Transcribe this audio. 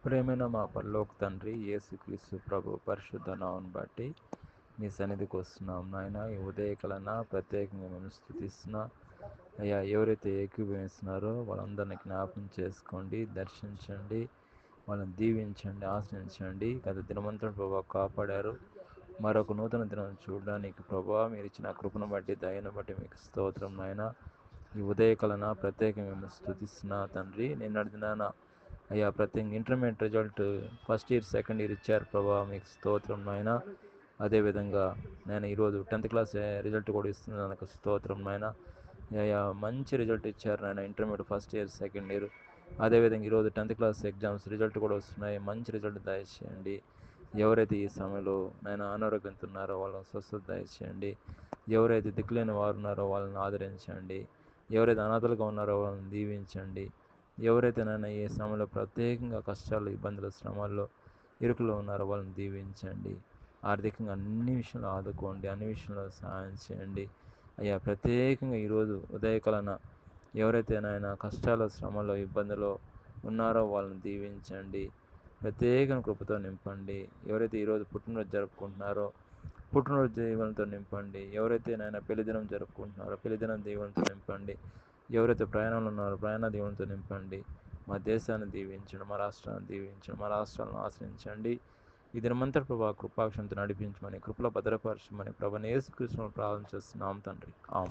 ప్రేమైన మా పరలోక తండ్రి, యేసుక్రీస్తు ప్రభు పరిశుద్ధ నామమును బట్టి మీ సన్నిధికి వస్తున్నాం నాయన. ఈ ఉదయకాలన ప్రత్యేకంగా మేము స్తుతిస్తున్నా అయ్యా. ఎవరైతే ఏకీభవిస్తున్నారో వాళ్ళందరినీ జ్ఞాపకం చేసుకోండి, దర్శించండి, వాళ్ళని దీవించండి, ఆశ్రయించండి. గత దినమంతా ప్రభావ కాపాడారు. మరొక నూతన దినం చూడడానికి ప్రభావ మీరు ఇచ్చిన కృపను బట్టి, దయను బట్టి మీకు స్తోత్రం నాయన. ఈ ఉదయకాలన ప్రత్యేకంగా మేము స్తుతిస్తున్నా తండ్రి. నిన్నటి దినాన అయ్యా ప్రత్యేకంగా intermediate result first year second year ఇచ్చారు ప్రభావ, మీకు స్తోత్రం నాయన. అదేవిధంగా నేను ఈరోజు 10th క్లాస్ రిజల్ట్ కూడా ఇస్తున్నాను, స్తోత్రం నాయన. అయ్యా మంచి రిజల్ట్ ఇచ్చారు నాయన, intermediate first year second year. అదేవిధంగా ఈరోజు 10th క్లాస్ ఎగ్జామ్స్ రిజల్ట్ కూడా వస్తున్నాయి. మంచి రిజల్ట్ దయచేయండి. ఎవరైతే ఈ సమయంలో నేను అనారోగ్యంతో ఉన్నారో వాళ్ళని స్వస్థత దయచేయండి. ఎవరైతే దిక్కులేని వారు ఉన్నారో వాళ్ళని ఆదరించండి. ఎవరైతే అనాథలుగా ఉన్నారో వాళ్ళని దీవించండి. ఎవరైతే నన్ను ఈ సమయంలో ప్రత్యేకంగా కష్టాలు, ఇబ్బందులు, శ్రమాల్లో, ఇరుకులో ఉన్నారో వాళ్ళని దీవించండి. ఆర్థికంగా అన్ని విషయంలో ఆదుకోండి, అన్ని విషయంలో సహాయం చేయండి అయ్యా. ప్రత్యేకంగా ఈరోజు ఉదయకాలన ఎవరైతే నాయన కష్టాలు, శ్రమలో, ఇబ్బందులో ఉన్నారో వాళ్ళని దీవించండి. ప్రత్యేక కృపతో నింపండి. ఎవరైతే ఈరోజు పుట్టినరోజు జరుపుకుంటున్నారో పుట్టినరోజు దీవెనలతో నింపండి. ఎవరైతే నాయన పెళ్లిదినం జరుపుకుంటున్నారో పెళ్లిదినం దీవెనలతో నింపండి. ఎవరైతే ప్రయాణంలో ఉన్నారో ప్రయాణ దీవెనలతో నింపండి. మా దేశాన్ని దీవించండి, మా రాష్ట్రాన్ని దీవించండి, మా రాష్ట్రాలను ఆశ్రయించండి. ఈ దినమంతటి ప్రభా కృపాక్షంతో నడిపించమని, కృపలో భద్రపరచమని ప్రభు యేసుక్రీస్తును ప్రార్థన చేస్తున్నాం తండ్రి. ఆమేన్.